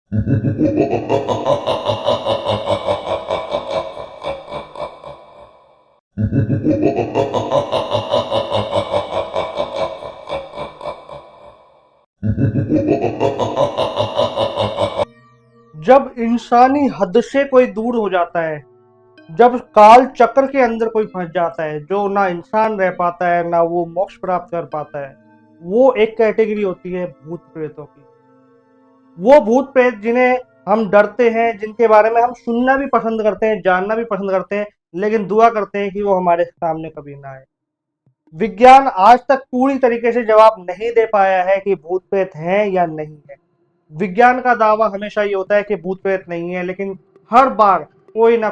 जब इंसानी हद से कोई दूर हो जाता है, जब काल चक्र के अंदर कोई फंस जाता है, जो ना इंसान रह पाता है ना वो मोक्ष प्राप्त कर पाता है, वो एक कैटेगरी होती है भूत प्रेतों की। वो भूत प्रेत जिन्हें हम डरते हैं, जिनके बारे में हम सुनना भी पसंद करते हैं, जानना भी पसंद करते हैं, लेकिन दुआ करते हैं कि वो हमारे सामने कभी ना आए। विज्ञान आज तक पूरी तरीके से जवाब नहीं दे पाया है कि भूत प्रेत हैं या नहीं है। विज्ञान का दावा हमेशा ये होता है कि भूत प्रेत नहीं है, लेकिन हर बार कोई ना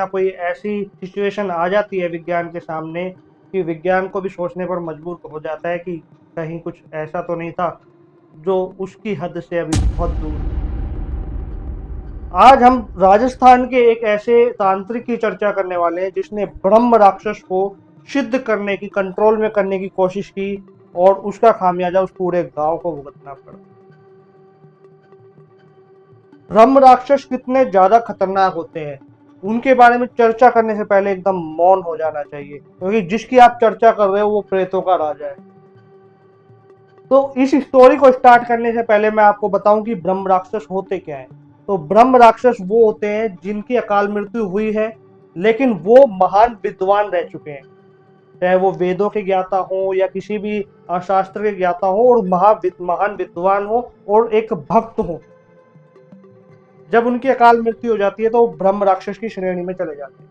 कोई ऐसी सिचुएशन आ जाती है विज्ञान के सामने कि विज्ञान को भी सोचने पर मजबूर हो जाता है कि कहीं कुछ ऐसा तो नहीं था जो उसकी हद से अभी बहुत दूर है। आज हम राजस्थान के एक ऐसे तांत्रिक की चर्चा करने वाले हैं जिसने ब्रह्म राक्षस को सिद्ध करने की, कंट्रोल में करने की कोशिश की और उसका खामियाजा उस पूरे गांव को भुगतना पड़ा। ब्रह्म राक्षस कितने ज्यादा खतरनाक होते हैं, उनके बारे में चर्चा करने से पहले एकदम मौन हो जाना चाहिए, क्योंकि जिसकी आप चर्चा कर रहे हो वो प्रेतों का राजा है। तो इस स्टोरी को स्टार्ट करने से पहले मैं आपको बताऊं कि ब्रह्म राक्षस होते क्या हैं। तो ब्रह्म राक्षस वो होते हैं जिनकी अकाल मृत्यु हुई है, लेकिन वो महान विद्वान रह चुके हैं, चाहे वो वेदों के ज्ञाता हो या किसी भी शास्त्र के ज्ञाता हो, और महान विद्वान हो और एक भक्त हो। जब उनकी अकाल मृत्यु हो जाती है तो ब्रह्म राक्षस की श्रेणी में चले जाते हैं।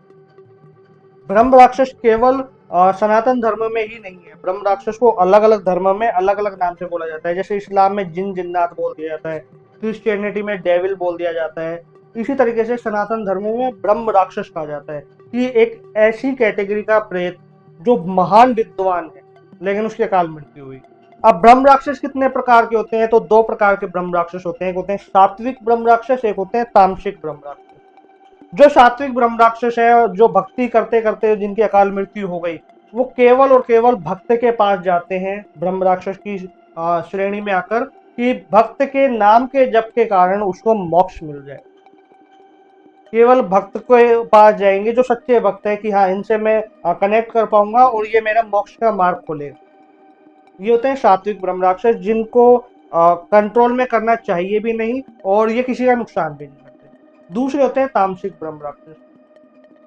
ब्रह्म राक्षस केवल सनातन धर्म में ही नहीं है, ब्रह्म राक्षस को अलग अलग धर्म में अलग अलग नाम से बोला जाता है। जैसे इस्लाम में जिन जिन्नात बोल दिया जाता है, क्रिश्चियनिटी में डेविल बोल दिया जाता है, इसी तरीके से सनातन धर्म में ब्रह्म राक्षस कहा जाता है कि एक ऐसी कैटेगरी का प्रेत जो महान विद्वान है लेकिन उसकी अकाल मृत्यु हुई। अब ब्रह्म राक्षस कितने प्रकार के होते हैं? तो दो प्रकार के ब्रह्म राक्षस होते हैं। एक होते हैं सात्विक ब्रह्म राक्षस, एक होते हैं तामसिक ब्रह्म राक्षस। जो सात्विक ब्रह्म राक्षस है, जो भक्ति करते करते जिनकी अकाल मृत्यु हो गई, वो केवल और केवल भक्त के पास जाते हैं ब्रह्म राक्षस की श्रेणी में आकर, कि भक्त के नाम के जप के कारण उसको मोक्ष मिल जाए। केवल भक्त के पास जाएंगे जो सच्चे भक्त है कि हाँ, इनसे मैं कनेक्ट कर पाऊंगा और ये मेरा मोक्ष का मार्ग खोलेगा। ये होते हैं सात्विक ब्रह्म राक्षस, जिनको कंट्रोल में करना चाहिए भी नहीं और ये किसी का नुकसान भी नहीं करते। दूसरे होते हैं तामसिक ब्रह्म राक्षस।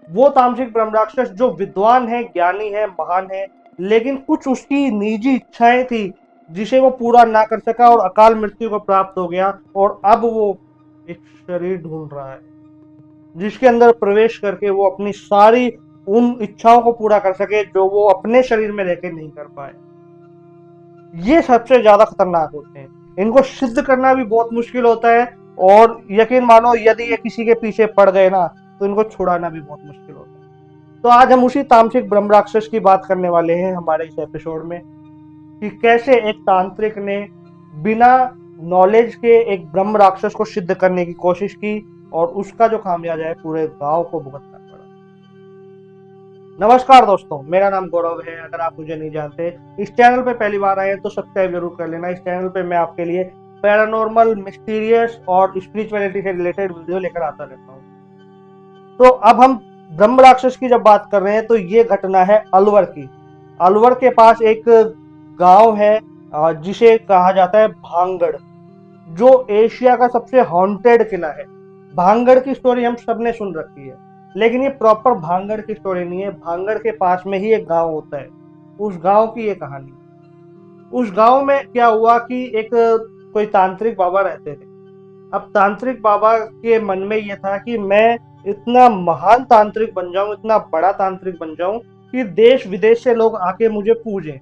वो तामसिक ब्रह्म राक्षस जो विद्वान है, ज्ञानी है, महान है, लेकिन कुछ उसकी निजी इच्छाएं थी जिसे वो पूरा ना कर सका और अकाल मृत्यु को प्राप्त हो गया, और अब वो एक शरीर ढूंढ रहा है जिसके अंदर प्रवेश करके वो अपनी सारी उन इच्छाओं को पूरा कर सके जो वो अपने शरीर में रहकर नहीं कर पाए। ये सबसे ज्यादा खतरनाक होते हैं, इनको सिद्ध करना भी बहुत मुश्किल होता है, और यकीन मानो यदि ये किसी के पीछे पड़ गए ना तो इनको छुड़ाना भी बहुत मुश्किल होता है। तो आज हम उसी तामसिक ब्रह्म राक्षस की बात करने वाले हैं हमारे इस एपिसोड में, कि कैसे एक तांत्रिक ने बिना नॉलेज के एक ब्रह्म राक्षस को सिद्ध करने की कोशिश की और उसका जो खामियाजा है पूरे गांव को भुगतना पड़ा। नमस्कार दोस्तों, मेरा नाम गौरव है। अगर आप मुझे नहीं जानते, इस चैनल पे पहली बार आए हैं तो सब्सक्राइब जरूर कर लेना। इस चैनल पे मैं आपके लिए पैरानॉर्मल, मिस्टीरियस और स्पिरिचुअलिटी से रिलेटेड वीडियो लेकर आता रहता हूँ। तो अब हम ब्रह्म राक्षस की जब बात कर रहे हैं तो ये घटना है अलवर की। अलवर के पास एक गांव है जिसे कहा जाता है भांगड़, जो एशिया का सबसे हॉन्टेड किला है। भांगड़ की स्टोरी हम सबने सुन रखी है, लेकिन ये प्रॉपर भांगड़ की स्टोरी नहीं है। भांगड़ के पास में ही एक गांव होता है, उस गांव की ये कहानी। उस गांव में क्या हुआ कि एक कोई तांत्रिक बाबा रहते थे। अब तांत्रिक बाबा के मन में यह था कि मैं इतना महान तांत्रिक बन जाऊं, इतना बड़ा तांत्रिक बन जाऊं कि देश विदेश से लोग आके मुझे पूजें।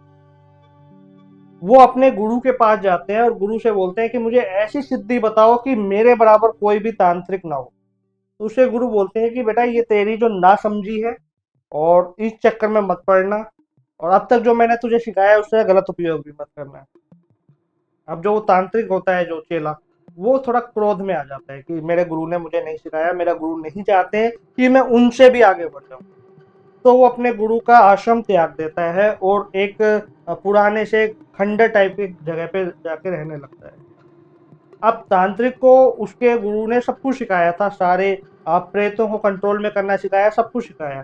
वो अपने गुरु के पास जाते हैं और गुरु से बोलते हैं कि मुझे ऐसी सिद्धि बताओ कि मेरे बराबर कोई भी तांत्रिक ना हो। तो उसे गुरु बोलते हैं कि बेटा, ये तेरी जो नासमझी है और इस चक्कर में मत पड़ना, और अब तक जो मैंने तुझे सिखाया है उससे गलत उपयोग भी मत करना। अब जो वो तांत्रिक होता है, जो चेला, वो थोड़ा क्रोध में आ जाता है कि मेरे गुरु ने मुझे नहीं सिखाया, मेरा गुरु नहीं चाहते कि मैं उनसे भी आगे बढ़ जाऊं। तो वो अपने गुरु का आश्रम त्याग देता है और एक पुराने से खंडर टाइप की जगह पे जाके रहने लगता है। अब तांत्रिक को उसके गुरु ने सब कुछ सिखाया था, सारे प्रेतों को कंट्रोल में करना सिखाया, सब कुछ सिखाया,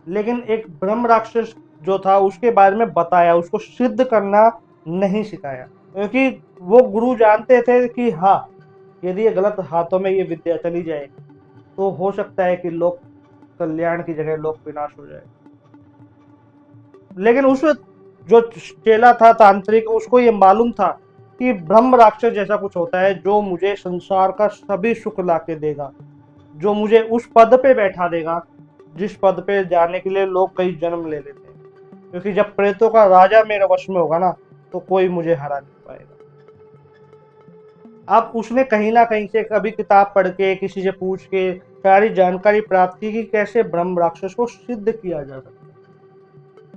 लेकिन एक ब्रह्म राक्षस जो था उसके बारे में बताया, उसको सिद्ध करना नहीं सिखाया, क्योंकि वो गुरु जानते थे कि हाँ, यदि ये गलत हाथों में ये विद्या चली जाए तो हो सकता है कि लोक कल्याण की जगह लोक विनाश हो जाए। लेकिन उस जो चेला था तांत्रिक, उसको ये मालूम था कि ब्रह्म राक्षस जैसा कुछ होता है जो मुझे संसार का सभी सुख लाके देगा, जो मुझे उस पद पे बैठा देगा जिस पद पे जाने के लिए लोग कई जन्म ले लेते हैं, क्योंकि जब प्रेतों का राजा मेरे वश में होगा ना तो कोई मुझे हरा नहीं पाएगा। अब उसने कहीं ना कहीं से कभी किताब पढ़ के, किसी से पूछ के सारी जानकारी प्राप्त की कि कैसे ब्रह्म राक्षस को सिद्ध किया जा सकता है,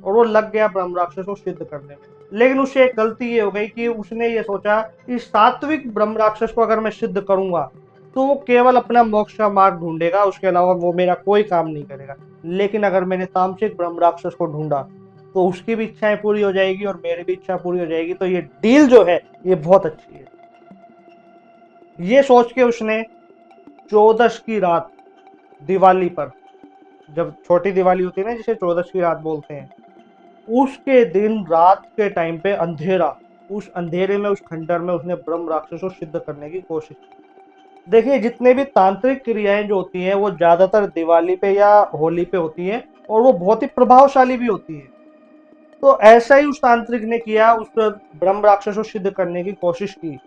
और वो लग गया ब्रह्म राक्षस को सिद्ध करने में। लेकिन उससे एक गलती ये हो गई कि उसने ये सोचा कि सात्विक ब्रह्म राक्षस को अगर मैं सिद्ध करूंगा तो वो केवल अपना मोक्ष का मार्ग ढूंढेगा, उसके अलावा वो मेरा कोई काम नहीं करेगा। लेकिन अगर मैंने तामसिक ब्रह्म राक्षस को ढूंढा तो उसकी भी इच्छाएं पूरी हो जाएगी और मेरी भी इच्छा पूरी हो जाएगी, तो ये डील जो है ये बहुत अच्छी है। ये सोच के उसने 14 की रात, दिवाली पर, जब छोटी दिवाली होती है ना जिसे 14 की रात बोलते हैं, उसके दिन रात के टाइम पे अंधेरा, उस अंधेरे में, उस खंडर में उसने ब्रह्म राक्षस को सिद्ध करने की कोशिश की। देखिए, जितने भी तांत्रिक क्रियाएं जो होती हैं वो ज्यादातर दिवाली पे या होली पे होती हैं और वो बहुत ही प्रभावशाली भी होती है। तो ऐसा ही उस तांत्रिक ने किया, उस ब्रह्म राक्षस को सिद्ध करने की कोशिश की।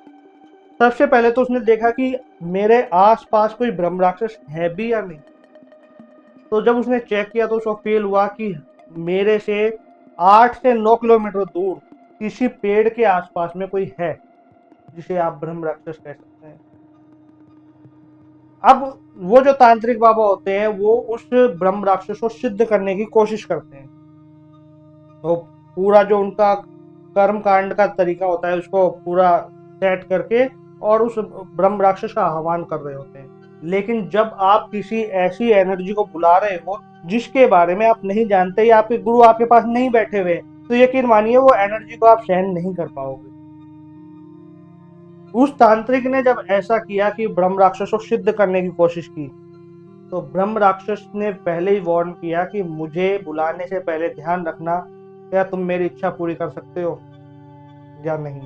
सबसे पहले तो उसने देखा कि मेरे आसपास कोई ब्रह्म राक्षस है भी या नहीं। तो जब उसने चेक किया तो उसको फील हुआ कि मेरे से 8 से 9 किलोमीटर दूर किसी पेड़ के आसपास में कोई है जिसे आप ब्रह्म राक्षस कह सकते हैं। अब वो जो तांत्रिक बाबा होते हैं वो उस ब्रह्म राक्षस को सिद्ध करने की कोशिश करते हैं। तो पूरा जो उनका कर्म कांड का तरीका होता है उसको पूरा सेट करके और उस ब्रह्म राक्षस का आह्वान कर रहे होते हैं। लेकिन जब आप किसी ऐसी एनर्जी को बुला रहे हो जिसके बारे में आप नहीं जानते या आपके गुरु आपके पास नहीं बैठे हुए, तो यकीन मानिए वो एनर्जी को आप सहन नहीं कर पाओगे। उस तांत्रिक ने जब ऐसा किया कि ब्रह्म राक्षस को सिद्ध करने की कोशिश की, तो ब्रह्म राक्षस ने पहले ही वार्न किया कि मुझे बुलाने से पहले ध्यान रखना, क्या तुम मेरी इच्छा पूरी कर सकते हो या नहीं।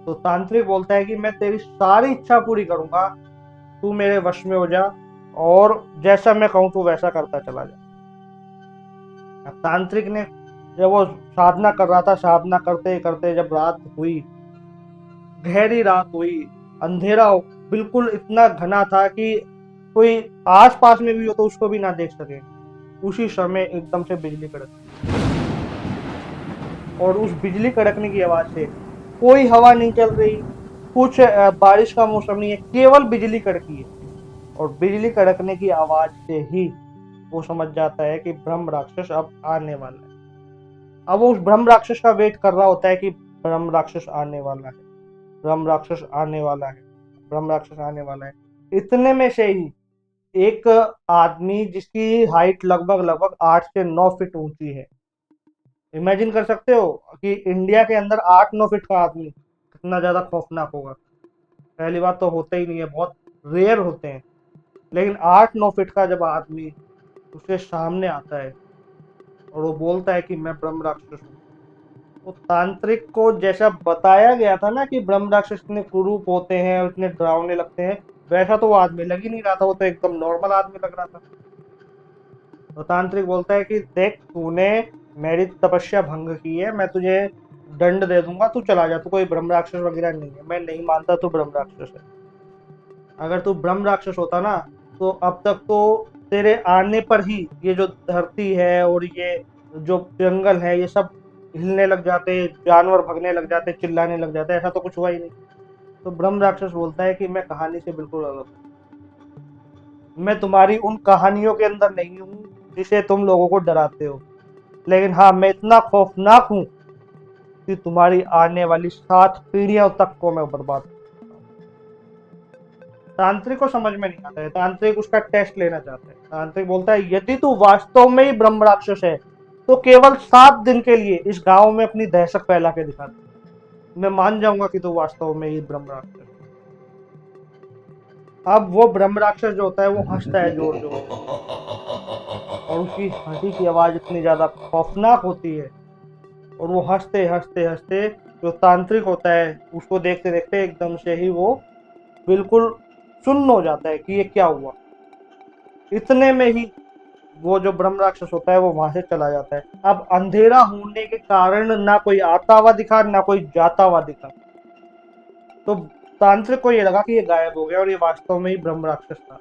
तो तांत्रिक बोलता है कि मैं तेरी सारी इच्छा पूरी करूंगा, तू मेरे वश में हो जा और जैसा मैं कहूं तू वैसा करता चला जा। अब तांत्रिक ने, जब वो साधना कर रहा था, साधना करते करते जब रात हुई, गहरी रात हुई, अंधेरा बिल्कुल इतना घना था कि कोई आस पास में भी हो तो उसको भी ना देख सके, उसी समय एकदम से बिजली कड़की, और उस बिजली कड़कने की आवाज से, कोई हवा नहीं चल रही, कुछ बारिश का मौसम नहीं है, केवल बिजली कड़की है, और बिजली कड़कने की आवाज से ही वो समझ जाता है कि ब्रह्म राक्षस अब आने वाला है। अब वो उस ब्रह्म राक्षस का वेट कर रहा होता है कि ब्रह्म राक्षस आने वाला है, ब्रह्म राक्षस आने वाला है, ब्रह्म राक्षस आने वाला है। इतने में से ही एक आदमी जिसकी हाइट लगभग लगभग 8 से 9 फीट ऊंची है, इमेजिन कर सकते हो कि इंडिया के अंदर 8-9 फीट का आदमी कितना ज्यादा खौफनाक होगा। पहली बात तो होते ही नहीं है, बहुत रेयर होते हैं, लेकिन 8-9 फीट का जब आदमी उसके सामने आता है और वो बोलता है कि मैं ब्रह्म राक्षस हूँ, तो तांत्रिक को जैसा बताया गया था ना कि ब्रह्म राक्षस इतने कुरूप होते हैं और इतने डरावने लगते हैं, वैसा तो वो आदमी लग ही नहीं रहा था, वो तो एकदम नॉर्मल आदमी लग रहा था। तो तांत्रिक बोलता है कि देख, तूने मेरी तपस्या भंग की है, मैं तुझे दंड दे दूंगा, तू चला जा, तू कोई ब्रह्म राक्षस वगैरह नहीं है, मैं नहीं मानता तू ब्रह्म राक्षस है। अगर तू ब्रह्म राक्षस होता ना तो अब तक तो तेरे आने पर ही ये जो धरती है और ये जो जंगल है ये सब हिलने लग जाते, जानवर भगने लग जाते, चिल्लाने लग जाते, ऐसा तो कुछ हुआ ही नहीं। तो ब्रह्म राक्षस बोलता है कि मैं कहानी से बिल्कुल अलग हूँ, मैं तुम्हारी उन कहानियों के अंदर नहीं हूँ जिसे तुम लोगों को डराते हो, लेकिन हाँ, मैं इतना खौफनाक हूँ कि तुम्हारी आने वाली 7 पीढ़ियों तक को मैं बर्बाद। तांत्रिक को समझ में नहीं आता है, तांत्रिक उसका टेस्ट लेना चाहता है। तांत्रिक बोलता है यदि तू वास्तव में ही ब्रह्म राक्षस है तो केवल 7 दिन के लिए इस गांव में अपनी दहशत फैला के दिखा दे। मैं मान जाऊंगा कि तो वास्तव में ही ब्रह्म राक्षस है। अब वो ब्रह्म राक्षस जो होता है वो हंसता है जोर जोर से, और उसकी हंसी की आवाज इतनी ज्यादा खौफनाक होती है, और वो हंसते हंसते हंसते जो तांत्रिक होता है उसको देखते देखते एकदम से ही वो बिल्कुल सुन्न हो जाता है कि ये क्या हुआ। इतने में ही वो जो ब्रह्म राक्षस होता है वो वहां से चला जाता है। अब अंधेरा होने के कारण ना कोई आता हुआ दिखा ना कोई जाता हुआ दिखा, तो तांत्रिक को ये लगा कि ये गायब हो गया और ये वास्तव में ही ब्रह्म राक्षस था।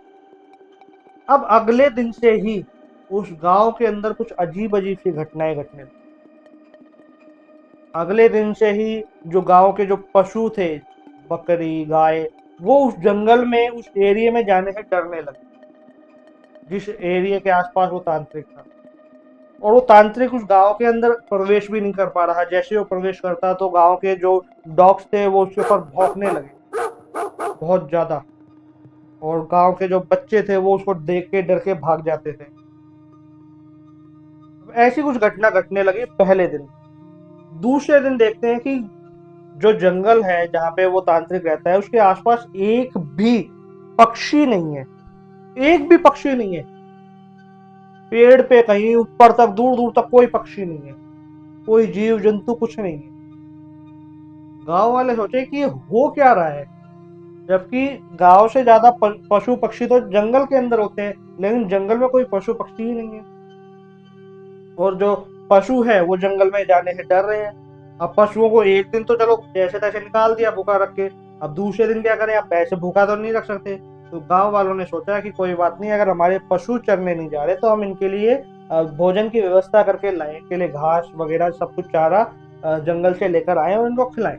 अब अगले दिन से ही उस गांव के अंदर कुछ अजीब अजीब सी घटनाएं घटने लगी। अगले दिन से ही जो गांव के जो पशु थे, बकरी गाय, वो उस जंगल में उस एरिया में जाने से डरने लगे, जिस एरिया के आसपास वो तांत्रिक था। और वो तांत्रिक उस गांव के अंदर प्रवेश भी नहीं कर पा रहा। जैसे वो प्रवेश करता तो गांव के जो डॉग्स थे वो उसके ऊपर भौंकने लगे बहुत ज्यादा, और गांव के जो बच्चे थे वो उसको देख के डर के भाग जाते थे। ऐसी कुछ घटना घटने लगी पहले दिन। दूसरे दिन देखते हैं कि जो जंगल है जहाँ पे वो तांत्रिक रहता है उसके आसपास एक भी पक्षी नहीं है, एक भी पक्षी नहीं है। पेड़ पे कहीं ऊपर तक दूर दूर तक कोई पक्षी नहीं है, कोई जीव जंतु कुछ नहीं है। गांव वाले सोचे कि ये हो क्या रहा है, जबकि गांव से ज्यादा पशु पक्षी तो जंगल के अंदर होते हैं, लेकिन जंगल में कोई पशु पक्षी ही नहीं है। और जो पशु है वो जंगल में जाने से डर रहे हैं। अब पशुओं को एक दिन तो चलो जैसे तैसे निकाल दिया भूखा रख के, अब दूसरे दिन क्या करें, अब ऐसे भूखा तो नहीं रख सकते। तो गांव वालों ने सोचा कि कोई बात नहीं, अगर हमारे पशु चरने नहीं जा रहे तो हम इनके लिए भोजन की व्यवस्था करके लाएं, इनके लिए घास वगैरह सब कुछ चारा जंगल से लेकर आए और इनको खिलाएं।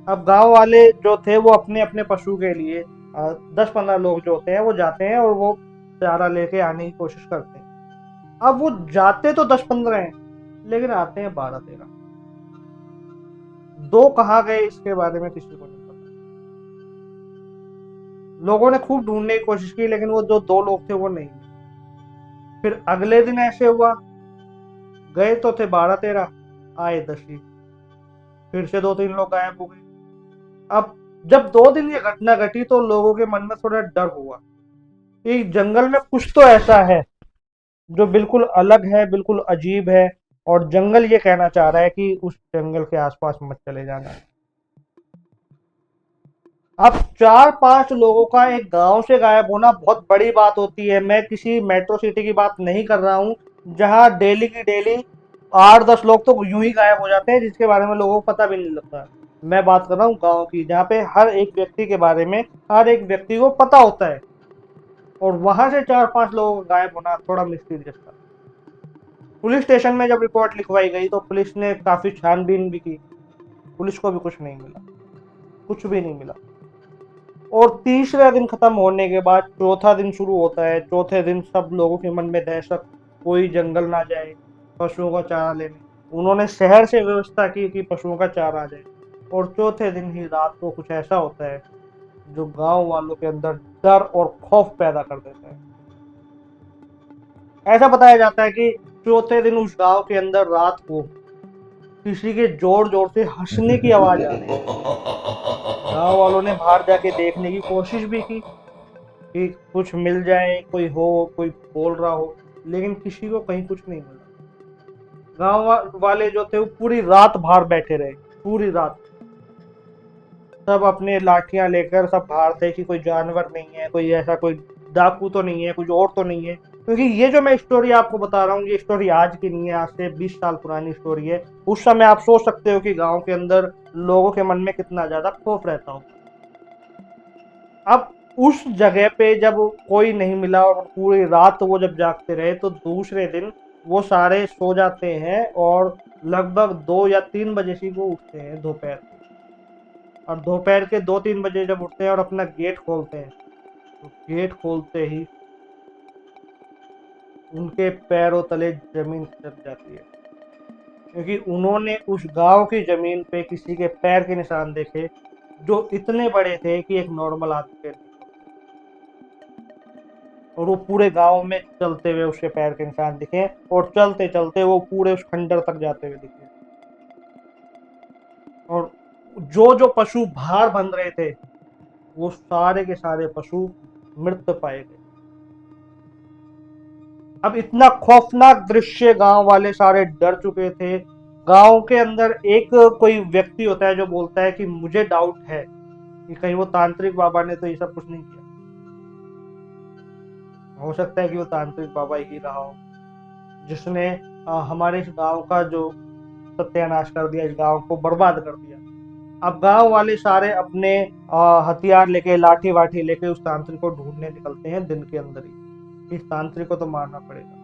अब गांव वाले जो थे वो अपने अपने पशु के लिए 10-15 लोग जो होते हैं वो जाते हैं और वो चारा लेके आने की कोशिश करते हैं। अब वो जाते तो 10-15 हैं, लेकिन आते हैं 12-13। दो कहाँ गए इसके बारे में किसी को नहीं पता। लोगों ने खूब ढूंढने की कोशिश की, लेकिन वो जो दो लोग थे वो नहीं मिले। फिर अगले दिन ऐसे हुआ, गए तो थे 12-13, आए 10 ही। फिर से 2-3 लोग गायब हो गए। अब जब 2 दिन ये घटना घटी तो लोगों के मन में थोड़ा डर हुआ कि जंगल में कुछ तो ऐसा है जो बिल्कुल अलग है, बिल्कुल अजीब है, और जंगल ये कहना चाह रहा है कि उस जंगल के आसपास मत चले जाना। अब 4-5 लोगों का एक गांव से गायब होना बहुत बड़ी बात होती है। मैं किसी मेट्रो सिटी की बात नहीं कर रहा हूँ जहां डेली की डेली 8-10 लोग तो यूं ही गायब हो जाते हैं जिसके बारे में लोगों को पता भी नहीं लगता। मैं बात कर रहा हूँ गांव की, जहाँ पे हर एक व्यक्ति के बारे में हर एक व्यक्ति को पता होता है, और वहां से 4-5 लोगों का गायब होना थोड़ा मिस्टीरियस था। पुलिस स्टेशन में जब रिपोर्ट लिखवाई गई तो पुलिस ने काफी छानबीन भी की, पुलिस को भी कुछ नहीं मिला, कुछ भी नहीं मिला। और तीसरा दिन खत्म होने के बाद चौथा दिन शुरू होता है। चौथे दिन सब लोगों के मन में दहशत, कोई जंगल ना जाए पशुओं का चारा लेने। उन्होंने शहर से व्यवस्था की कि पशुओं का चारा आ जाए। और चौथे दिन ही रात को कुछ ऐसा होता है जो गांव वालों के अंदर डर और खौफ पैदा कर देता है। ऐसा बताया जाता है कि चौथे दिन उस गांव के अंदर रात को किसी के जोर जोर से हंसने की आवाज आ रही है। गांव वालों ने बाहर जाके देखने की कोशिश भी की कि कुछ मिल जाए, कोई हो, कोई बोल रहा हो, लेकिन किसी को कहीं कुछ नहीं मिला। गांव वाले जो थे वो पूरी रात बाहर बैठे रहे, पूरी रात। सब अपने लाठियां लेकर सब बाहर थे कि कोई जानवर नहीं है, कोई ऐसा कोई डाकू तो नहीं है, कुछ और तो नहीं है। क्योंकि ये जो मैं स्टोरी आपको बता रहा हूँ ये स्टोरी आज की नहीं है, आज से 20 साल पुरानी स्टोरी है। उस समय आप सोच सकते हो कि गांव के अंदर लोगों के मन में कितना ज्यादा खौफ रहता हो। अब उस जगह पे जब कोई नहीं मिला और पूरी रात वो जब जागते रहे तो दूसरे दिन वो सारे सो जाते हैं, और लगभग 2 या 3 बजे से वो उठते हैं दोपहर। और दोपहर के 2-3 बजे जब उठते हैं और अपना गेट खोलते हैं तो गेट खोलते ही उनके पैरों तले जमीन खिसक जाती है, क्योंकि उन्होंने उस गांव की जमीन पे किसी के पैर के निशान देखे जो इतने बड़े थे कि एक नॉर्मल आदमी के नहीं। और वो पूरे गांव में चलते हुए उसके पैर के निशान दिखे, और चलते चलते वो पूरे उस खंडर तक जाते हुए दिखे। और जो जो पशु भार बन रहे थे वो सारे के सारे पशु मृत पाए गए। अब इतना खौफनाक दृश्य, गांव वाले सारे डर चुके थे। गांव के अंदर एक कोई व्यक्ति होता है जो बोलता है कि मुझे डाउट है कि कहीं वो तांत्रिक बाबा ने तो ये सब कुछ नहीं किया। हो सकता है कि वो तांत्रिक बाबा ही रहा हो जिसने हमारे इस गांव का जो सत्यानाश कर दिया, इस गांव को बर्बाद कर दिया। अब गांव वाले सारे अपने हथियार लेके, लाठी वाठी लेके उस तांत्रिक को ढूंढने निकलते हैं दिन के अंदर ही। इस तांत्रिक को तो मारना पड़ेगा।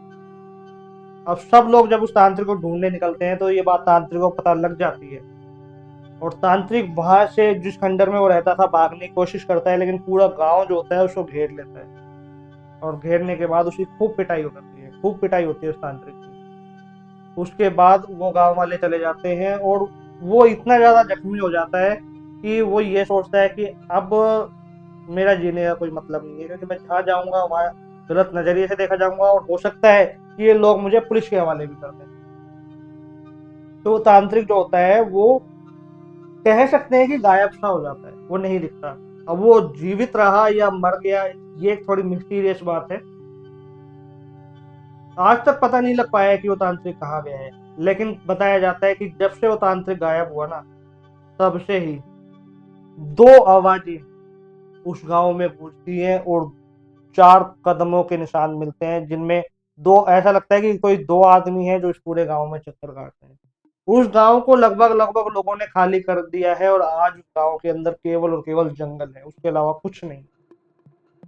अब सब लोग जब उस तांत्रिक को ढूंढने निकलते हैं तो ये बात तांत्रिक को पता लग जाती है, और तांत्रिक वहां से जिस खंडर में वो रहता था भागने की कोशिश करता है, लेकिन पूरा गांव जो होता है उसको घेर लेता है, और घेरने के बाद उसकी खूब पिटाई होती है, खूब पिटाई होती है उस तांत्रिक की। उसके बाद वो गांव वाले चले जाते हैं, और वो इतना ज्यादा जख्मी हो जाता है कि वो ये सोचता है कि अब मेरा जीने का कोई मतलब नहीं है, क्योंकि मैं जहाँ जाऊंगा वहाँ गलत नजरिए से देखा जाऊंगा, और हो सकता है कि ये लोग मुझे पुलिस के हवाले भी कर दें। तो तांत्रिक जो होता है वो कह सकते हैं कि गायब सा हो जाता है, वो नहीं दिखता। अब वो जीवित रहा या मर गया, ये एक थोड़ी मिस्टीरियस बात है। आज तक पता नहीं लग पाया है कि वो तांत्रिक कहाँ गया है, लेकिन बताया जाता है कि जब से वो तांत्रिक गायब हुआ ना, तब से ही दो आवाजें उस गांव में गूंजती हैं, और 4 कदमों के निशान मिलते हैं, जिनमें दो, ऐसा लगता है कि कोई 2 आदमी हैं जो इस पूरे गांव में चक्कर काटते हैं। उस गांव को लगभग लगभग लोगों ने खाली कर दिया है, और आज उस गांव के अंदर केवल और केवल जंगल है, उसके अलावा कुछ नहीं।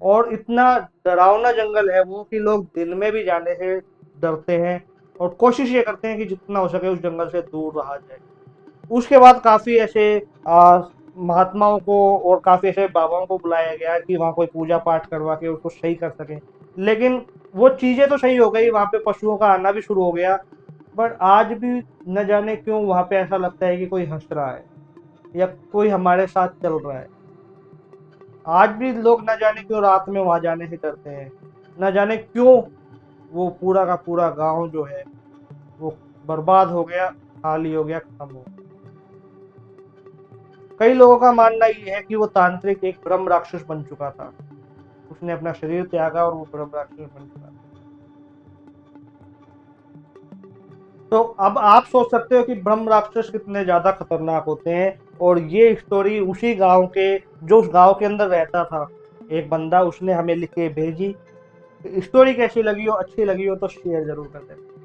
और इतना डरावना जंगल है वो कि लोग दिन में भी जाने से डरते हैं, और कोशिश ये करते हैं कि जितना हो सके उस जंगल से दूर रहा जाए। उसके बाद काफी ऐसे महात्माओं को और काफी ऐसे बाबाओं को बुलाया गया कि वहाँ कोई पूजा पाठ करवा के उसको सही कर सके, लेकिन वो चीजें तो सही हो गई, वहाँ पे पशुओं का आना भी शुरू हो गया, बट आज भी न जाने क्यों वहाँ पे ऐसा लगता है कि कोई हंस रहा है या कोई हमारे साथ चल रहा है। आज भी लोग न जाने क्यों रात में वहां जाने से डरते हैं, न जाने क्यों वो पूरा का पूरा गांव जो है वो बर्बाद हो गया, खाली हो गया, खत्म हो गया। कई लोगों का मानना ये है कि वो तांत्रिक एक ब्रह्म राक्षस बन चुका था, उसने अपना शरीर त्यागा और वो ब्रह्म राक्षस बन चुका था। तो अब आप सोच सकते हो कि ब्रह्म राक्षस कितने ज्यादा खतरनाक होते हैं, और ये स्टोरी उसी गांव के, जो उस गांव के अंदर रहता था एक बंदा, उसने हमें लिख के भेजी। स्टोरी कैसी लगी हो, अच्छी लगी हो तो शेयर जरूर कर देना।